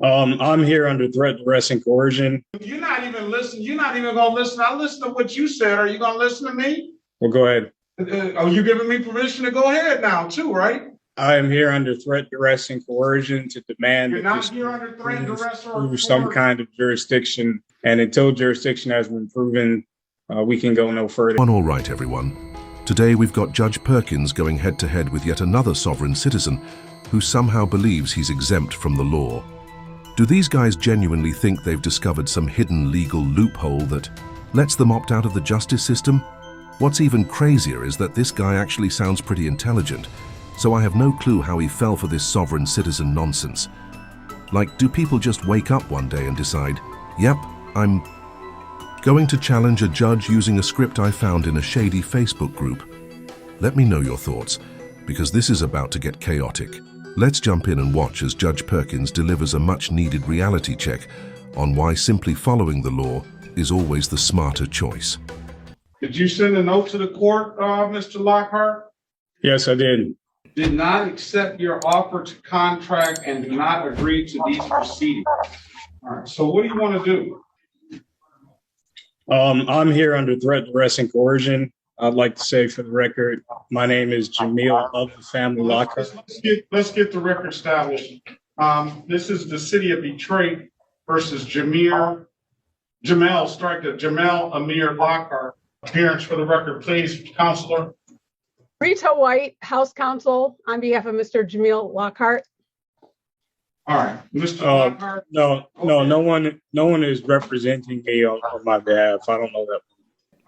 I'm here under threat, duress, and coercion. You're not even listening. You're not even going to listen. I listen to what you said. Are you going to listen to me? Well, go ahead. Are you giving me permission to go ahead now, too, right? I am here under threat, duress, and coercion to demand You're not here under threat, duress, or prove some kind of jurisdiction. And until jurisdiction has been proven, we can go no further. All right, everyone. Today we've got Judge Perkins going head-to-head with yet another sovereign citizen who somehow believes he's exempt from the law. Do these guys genuinely think they've discovered some hidden legal loophole that lets them opt out of the justice system? What's even crazier is that this guy actually sounds pretty intelligent, so I have no clue how he fell for this sovereign citizen nonsense. Like, do people just wake up one day and decide, yep, I'm going to challenge a judge using a script I found in a shady Facebook group? Let me know your thoughts, because this is about to get chaotic. Let's jump in and watch as Judge Perkins delivers a much-needed reality check on why simply following the law is always the smarter choice. Did you send a note to the court, Mr. Lockhart? Yes, I did. Did not accept your offer to contract and do not agree to these proceedings. All right, so what do you want to do? I'm here under threat, duress, and coercion. I'd like to say for the record, my name is Jamil of the family Lockhart. Let's get the record established. This is the city of Detroit versus Jamel Amir Lockhart. Appearance for the record, please, Counselor. Rita White, House Counsel, on behalf of Mr. Jamil Lockhart. All right, Mr. Lockhart. No one is representing me on my behalf. I don't know that.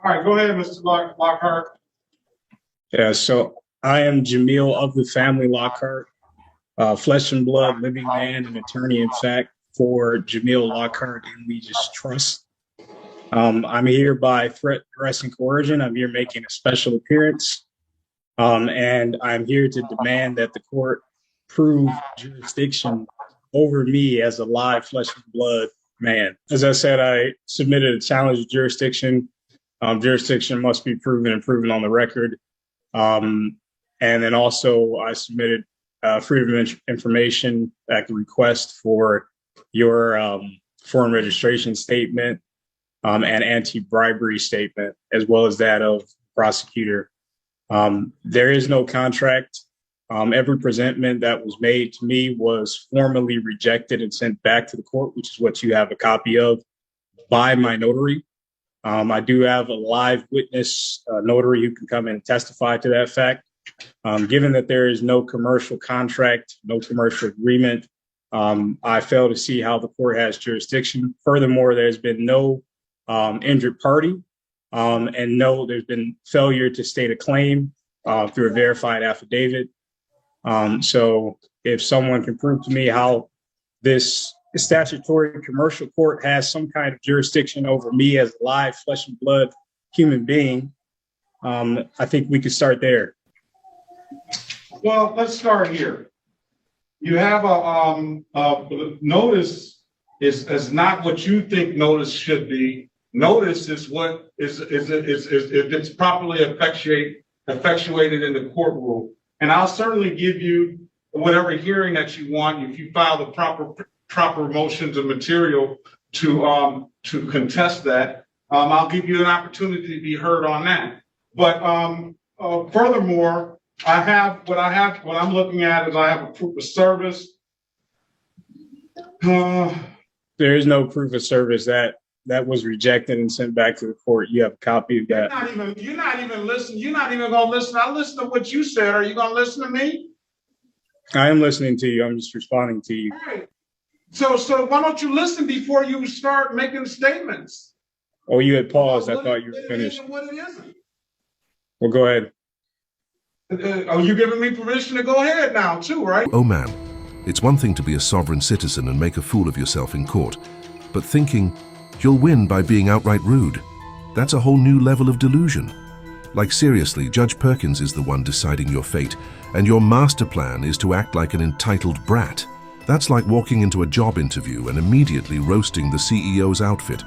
All right, go ahead, Mr. Lockhart. Yeah, so I am Jamil of the family Lockhart, flesh and blood, living man, and attorney in fact for Jamil Lockhart and Legis Trust. I'm here by threat, duress, and coercion. I'm here making a special appearance. And I'm here to demand that the court prove jurisdiction over me as a live flesh and blood man. As I said, I submitted a challenge to jurisdiction. Jurisdiction must be proven and proven on the record. And then also I submitted Freedom of Information Act request for your foreign registration statement and anti-bribery statement, as well as that of prosecutor. There is no contract. Every presentment that was made to me was formally rejected and sent back to the court, which is what you have a copy of, by my notary. I do have a live witness notary who can come in and testify to that fact. Given that there is no commercial contract, no commercial agreement, I fail to see how the court has jurisdiction. Furthermore, there's been no injured party. And no, there's been failure to state a claim through a verified affidavit. So if someone can prove to me how this statutory commercial court has some kind of jurisdiction over me as a live flesh and blood human being, I think we could start there. Well, let's start here. You have a notice is not what you think notice should be. Notice is what is if it's properly effectuated in the courtroom. And I'll certainly give you whatever hearing that you want if you file the proper motions and material to contest that. I'll give you an opportunity to be heard on that. But furthermore, what I'm looking at is I have a proof of service. There is no proof of service that was rejected and sent back to the court. You have a copy of that. You're not even listening. You're not even going to listen. I listen to what you said. Are you going to listen to me? I am listening to you. I'm just responding to you. All right. So why don't you listen before you start making statements? Oh, you had paused. I thought you were finished. What it isn't. Well, go ahead. Are you giving me permission to go ahead now, too, right? Oh man, it's one thing to be a sovereign citizen and make a fool of yourself in court, but thinking you'll win by being outright rude, that's a whole new level of delusion. Like seriously, Judge Perkins is the one deciding your fate, and your master plan is to act like an entitled brat. That's like walking into a job interview and immediately roasting the CEO's outfit.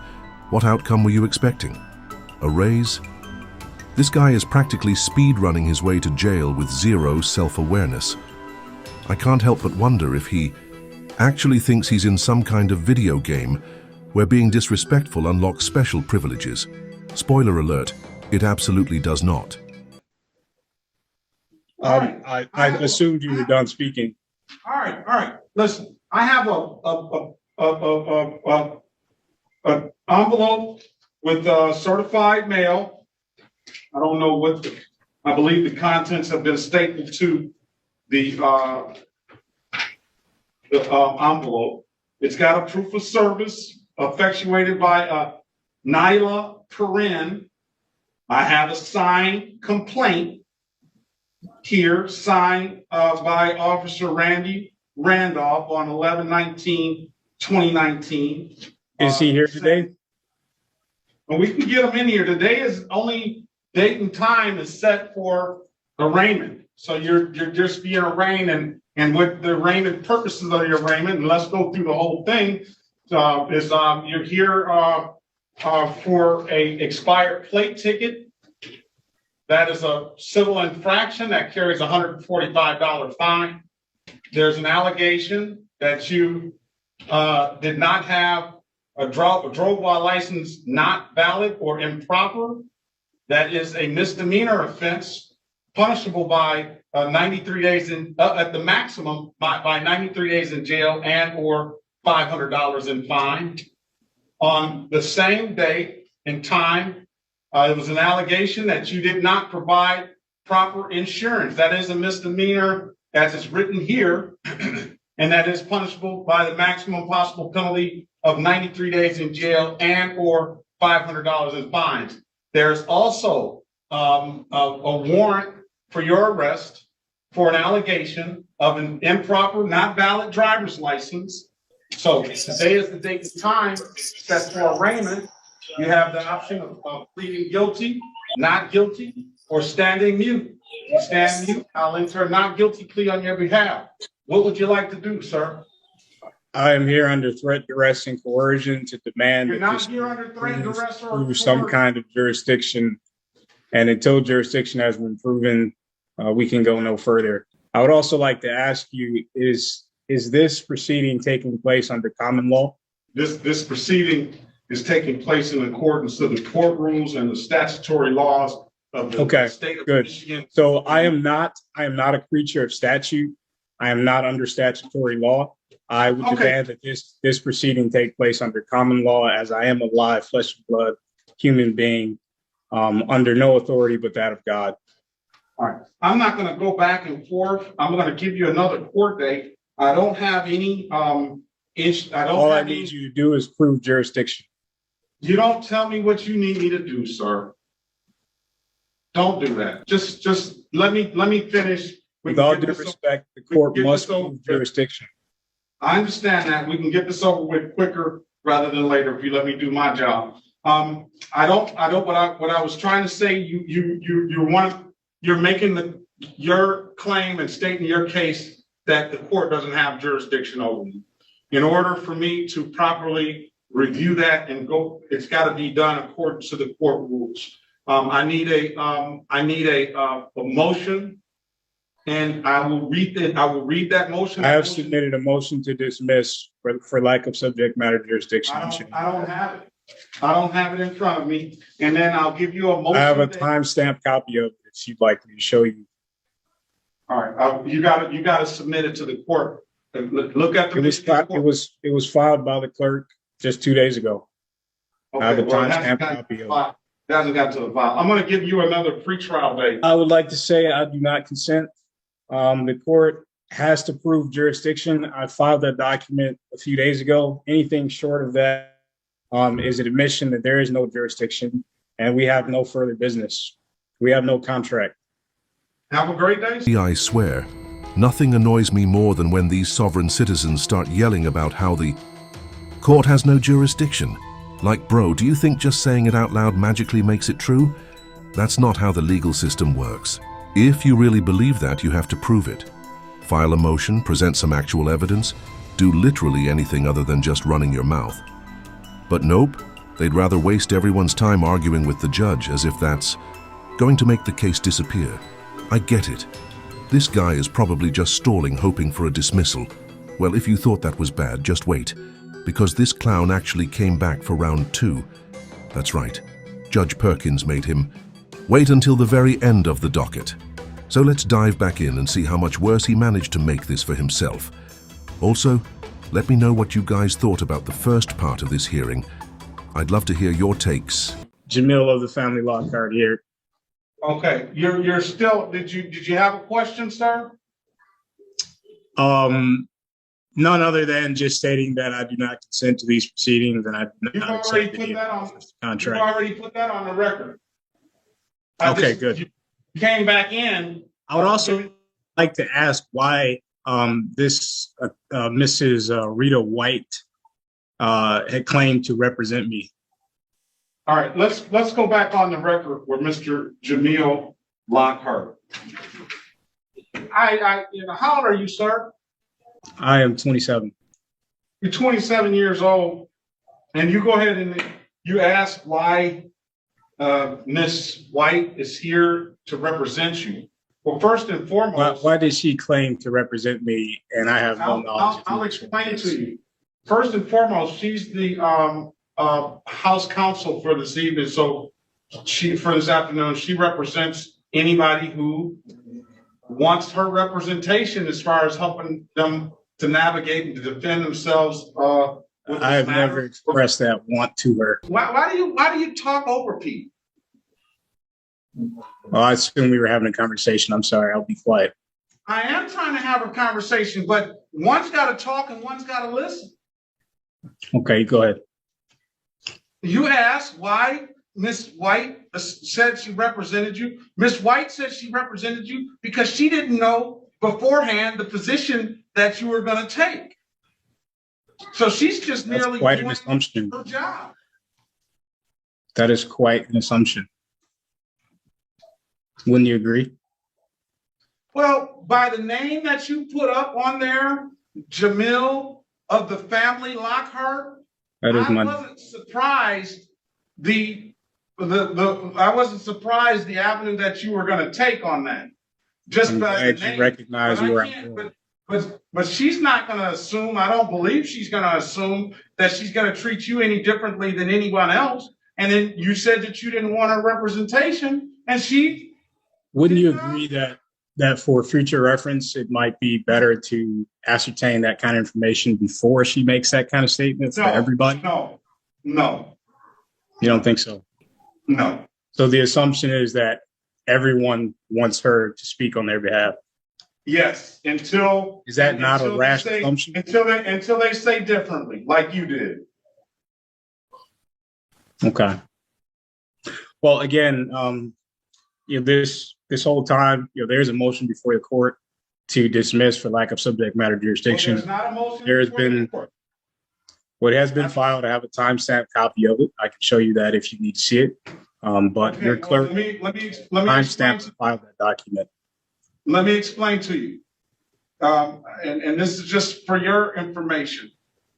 What outcome were you expecting? A raise? This guy is practically speed-running his way to jail with zero self-awareness. I can't help but wonder if he actually thinks he's in some kind of video game where being disrespectful unlocks special privileges. Spoiler alert, it absolutely does not. I assumed you were done speaking. All right. Listen, I have an envelope with certified mail. I don't know what I believe the contents have been stapled to the envelope. It's got a proof of service effectuated by Nyla Perrin. I have a signed complaint here, signed by Officer Randy Randolph on 11/19/2019. Is he here today? And we can get him in here. Today is only date and time is set for arraignment. So you're just being arraigned, and what the arraignment purposes of your arraignment, and let's go through the whole thing, is you're here for a expired plate ticket. That is a civil infraction that carries a $145 fine. There's an allegation that you did not have a drove while license not valid or improper. That is a misdemeanor offense, punishable by 93 days at the maximum by 93 days in jail and or $500 in fine. On the same date and time, it was an allegation that you did not provide proper insurance. That is a misdemeanor, as it's written here, and that is punishable by the maximum possible penalty of 93 days in jail and or $500 in fines. There's also a warrant for your arrest for an allegation of an improper, not valid driver's license. So today is the date and time set for arraignment. You have the option of pleading guilty, not guilty, or standing mute. You stand mute, I'll enter a not guilty plea on your behalf. What would you like to do, sir? I am here under threat, duress, and coercion to demand You're that not this here under threat, duress, or prove some coercion. kind of jurisdiction. And until jurisdiction has been proven, we can go no further. I would also like to ask you, is this proceeding taking place under common law? This proceeding is taking place in accordance to the court rules and the statutory laws of the state of Michigan. So I am not a creature of statute. I am not under statutory law. I would demand that this proceeding take place under common law, as I am a live flesh and blood human being, under no authority but that of God. All right. I'm not going to go back and forth. I'm going to give you another court date. I don't have any All I need you to do is prove jurisdiction. You don't tell me what you need me to do, sir. Don't do that. Just let me finish. With all due respect, the court must prove jurisdiction. I understand that. We can get this over with quicker rather than later if you let me do my job. What I was trying to say, you're making your claim and stating your case that the court doesn't have jurisdiction over you. In order for me to properly review that and go, it's got to be done according to the court rules. I need a motion, and I will read that motion. I have submitted a motion to dismiss for lack of subject matter jurisdiction. I don't have it. I don't have it in front of me. And then I'll give you a motion. I have a timestamped copy of it if you'd like me to show you. All right, you got to submit it to the court. Look at the. It was filed by the clerk just 2 days ago. Okay, I have a timestamped copy of it. It hasn't got to the file. I'm going to give you another pretrial date. I would like to say I do not consent. The court has to prove jurisdiction. I filed that document a few days ago. Anything short of that is an admission that there is no jurisdiction and we have no further business. We have no contract. Have a great day. I swear, nothing annoys me more than when these sovereign citizens start yelling about how the court has no jurisdiction. Like, bro, do you think just saying it out loud magically makes it true? That's not how the legal system works. If you really believe that, you have to prove it. File a motion, present some actual evidence, do literally anything other than just running your mouth. But nope, they'd rather waste everyone's time arguing with the judge as if that's going to make the case disappear. I get it. This guy is probably just stalling, hoping for a dismissal. Well, if you thought that was bad, just wait, because this clown actually came back for round 2. That's right, Judge Perkins made him wait until the very end of the docket. So let's dive back in and see how much worse he managed to make this for himself. Also, let me know what you guys thought about the first part of this hearing. I'd love to hear your takes. Jamil of the Family Law Card here. Okay, you're still, did you have a question, sir? None other than just stating that I do not consent to these proceedings and I do You've not already accept put any that on, contract. you've already put that on the record. Okay, good. You came back in. I would also like to ask why this Mrs. Rita White had claimed to represent me. All right, let's go back on the record with Mr. Jamil Lockhart. How old are you, sir? I am 27. You're 27 years old, and you go ahead and you ask why Miss White is here to represent you. Well, first and foremost, Why did she claim to represent me and I have no knowledge? I'll explain to you. First and foremost, she's the House counsel for this evening. So for this afternoon, she represents anybody who wants her representation as far as helping them to navigate and to defend themselves. I have never expressed that want to her. Why do you talk over people? Well, I assume we were having a conversation. I'm sorry. I'll be quiet. I am trying to have a conversation, but one's got to talk and one's got to listen. Okay, go ahead. You asked why Miss White said she represented you. Miss White said she represented you because she didn't know beforehand the position that you were going to take. So she's just merely quite doing an assumption. her job. That is quite an assumption. Wouldn't you agree? Well, by the name that you put up on there, Jamil of the Family Lockhart, That is I wasn't surprised I wasn't surprised the avenue that you were going to take on that. Just I'm by glad the you name. recognize But I where can't- I'm going. But she's not going to assume. I don't believe she's going to assume that she's going to treat you any differently than anyone else. And then you said that you didn't want her representation, and she. Wouldn't you agree that for future reference, it might be better to ascertain that kind of information before she makes that kind of statement for everybody? No. You don't think so? No. So the assumption is that everyone wants her to speak on their behalf. Yes, Is that not a rash assumption? Until they say differently, like you did. Okay. Well, again, this whole time, there's a motion before the court to dismiss for lack of subject matter jurisdiction. Well, there's not a motion There has before the been court. what has been filed. I have a timestamp copy of it. I can show you that if you need to see it. But Okay, your well, clerk let me explain timestamps and filed that document. Let me explain to you. And this is just for your information.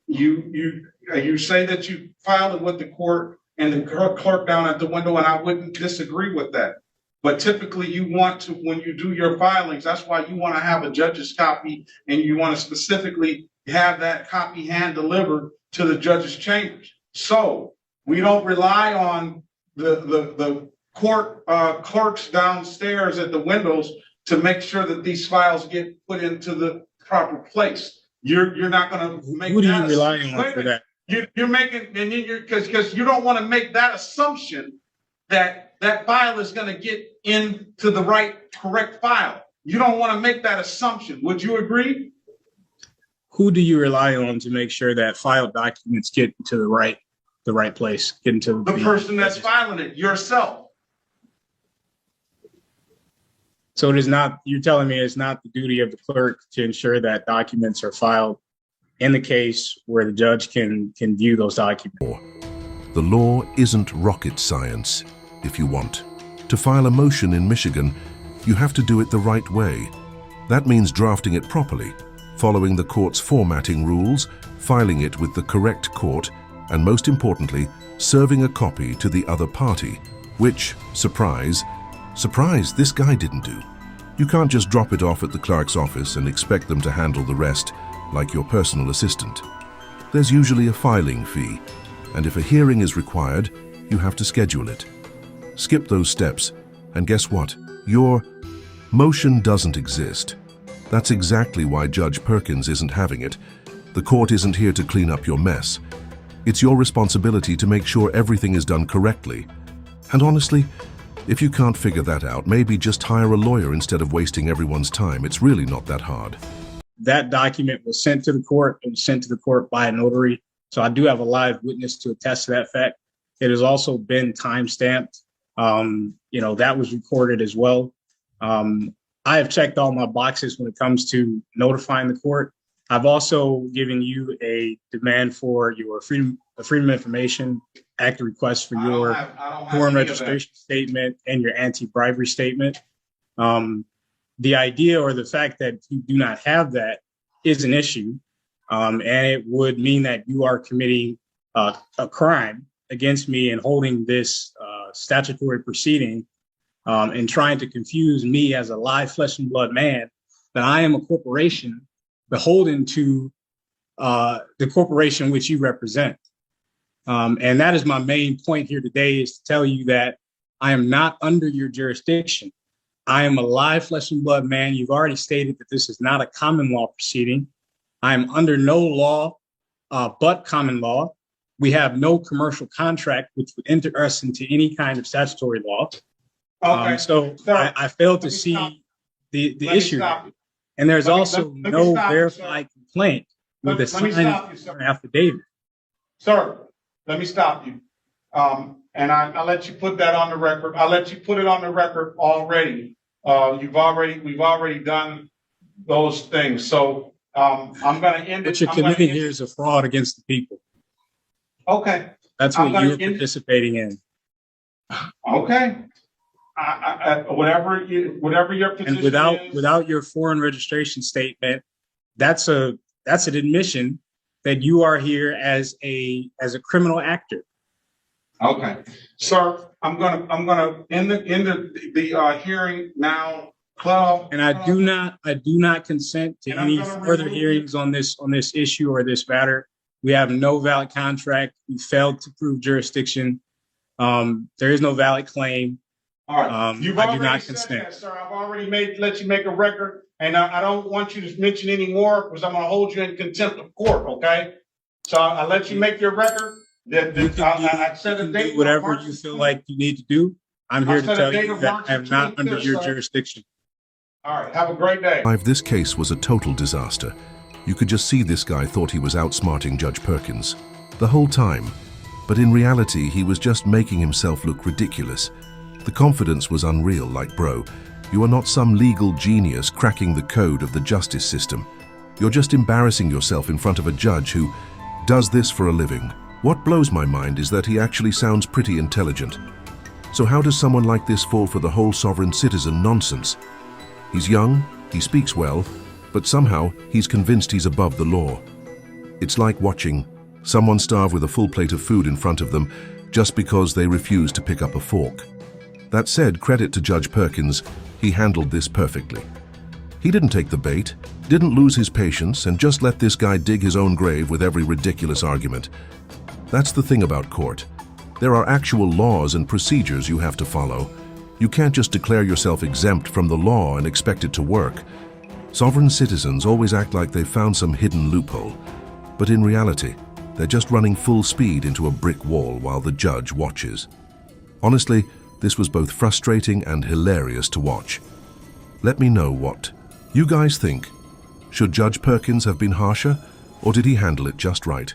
You say that you filed it with the court and the clerk down at the window, and I wouldn't disagree with that. But typically you want to, when you do your filings, that's why you want to have a judge's copy, and you want to specifically have that copy hand delivered to the judge's chambers. So we don't rely on the court clerks downstairs at the windows to make sure that these files get put into the proper place. You're not going to make. Who do you that rely on for that? You're making, and you're because you don't want to make that assumption that that file is going to get into the correct file. You don't want to make that assumption. Would you agree? Who do you rely on to make sure that filed documents get into the right place, get into The person that's filing it, yourself. So it is not, you're telling me it's not the duty of the clerk to ensure that documents are filed in the case where the judge can view those documents. The law isn't rocket science, if you want. To file a motion in Michigan, you have to do it the right way. That means drafting it properly, following the court's formatting rules, filing it with the correct court, and most importantly, serving a copy to the other party, which, surprise, this guy didn't do. You can't just drop it off at the clerk's office and expect them to handle the rest. like your personal assistant. There's usually a filing fee, and if a hearing is required, you have to schedule it. Skip those steps, and guess what? Your motion doesn't exist. That's exactly why Judge Perkins isn't having it. The court isn't here to clean up your mess. It's your responsibility to make sure everything is done correctly. And honestly, if you can't figure that out, maybe just hire a lawyer instead of wasting everyone's time. It's really not that hard. That document was sent to the court. It was sent to the court by a notary. So I do have a live witness to attest to that fact. It has also been time-stamped. That was recorded as well. I have checked all my boxes when it comes to notifying the court. I've also given you a demand for your Freedom of Information Act request for your foreign registration statement and your anti-bribery statement. The idea or the fact that you do not have that is an issue, and it would mean that you are committing a crime against me and holding this statutory proceeding and trying to confuse me as a live flesh and blood man, that I am a corporation beholden to the corporation which you represent. And that is my main point here today, is to tell you that I am not under your jurisdiction. I am a live flesh and blood man. You've already stated that this is not a common law proceeding. I am under no law but common law. We have no commercial contract which would enter us into any kind of statutory law. Okay. So I failed to see the issue. And there's also no verified complaint with a signed affidavit. Sir, let me stop you. And I'll let you put that on the record. I'll let you put it on the record already. We've already done those things. So I'm going to end it. What you're committing here is a fraud against the people. Okay. That's what you're participating in. Okay. Whatever your position and is. without your foreign registration statement, that's an admission that you are here as a criminal actor. Okay, sir, I'm gonna end the hearing now. Club. And I do not consent to any further hearings on this issue or this matter. We have no valid contract. We failed to prove jurisdiction. There is no valid claim. All right. I do not consent. That, sir. I've already let you make a record, and I don't want you to mention any more because I'm going to hold you in contempt of court. Okay. So I'll let you make your record. I set a date. Do whatever you feel like you need to do. I'm here to tell you that I'm not under your jurisdiction. All right. Have a great day. This case was a total disaster. You could just see this guy thought he was outsmarting Judge Perkins the whole time. But in reality, he was just making himself look ridiculous. The confidence was unreal, like, bro, you are not some legal genius cracking the code of the justice system. You're just embarrassing yourself in front of a judge who does this for a living. What blows my mind is that he actually sounds pretty intelligent. So how does someone like this fall for the whole sovereign citizen nonsense? He's young, he speaks well, but somehow he's convinced he's above the law. It's like watching someone starve with a full plate of food in front of them just because they refuse to pick up a fork. That said, credit to Judge Perkins, he handled this perfectly. He didn't take the bait, didn't lose his patience, and just let this guy dig his own grave with every ridiculous argument. That's the thing about court. There are actual laws and procedures you have to follow. You can't just declare yourself exempt from the law and expect it to work. Sovereign citizens always act like they've found some hidden loophole, but in reality, they're just running full speed into a brick wall while the judge watches. Honestly, this was both frustrating and hilarious to watch. Let me know what you guys think. Should Judge Perkins have been harsher, or did he handle it just right?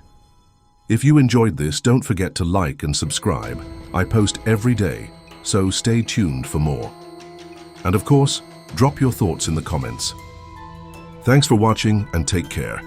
If you enjoyed this, don't forget to like and subscribe. I post every day, so stay tuned for more. And of course, drop your thoughts in the comments. Thanks for watching and take care.